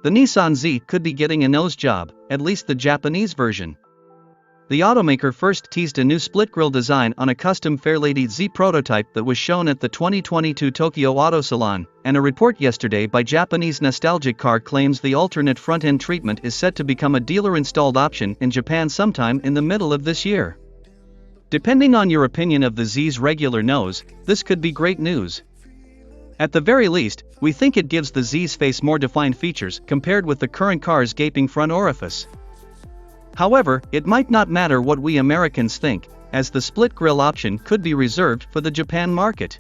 the Nissan Z could be getting a nose job, at least the Japanese version. The automaker first teased a new split-grille design on a custom Fairlady Z prototype that was shown at the 2022 Tokyo Auto Salon, and a report yesterday by Japanese Nostalgic Car claims the alternate front-end treatment is set to become a dealer-installed option in Japan sometime in the middle of this year. Depending on your opinion of the Z's regular nose, this could be great news. At the very least, we think it gives the Z's face more defined features compared with the current car's gaping front orifice. However, it might not matter what we Americans think, as the split-grille option could be reserved for the Japan market.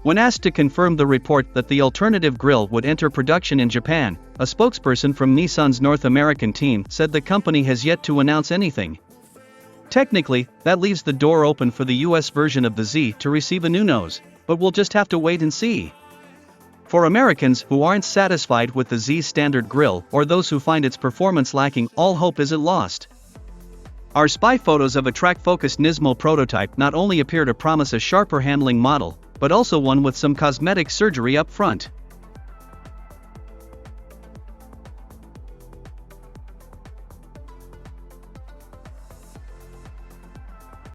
When asked to confirm the report that the alternative grille would enter production in Japan, a spokesperson from Nissan's North American team said the company has yet to announce anything. Technically, that leaves the door open for the US version of the Z to receive a new nose, but we'll just have to wait and see. For Americans who aren't satisfied with the Z's standard grille or those who find its performance lacking, all hope isn't lost. Our spy photos of a track-focused Nismo prototype not only appear to promise a sharper handling model, but also one with some cosmetic surgery up front.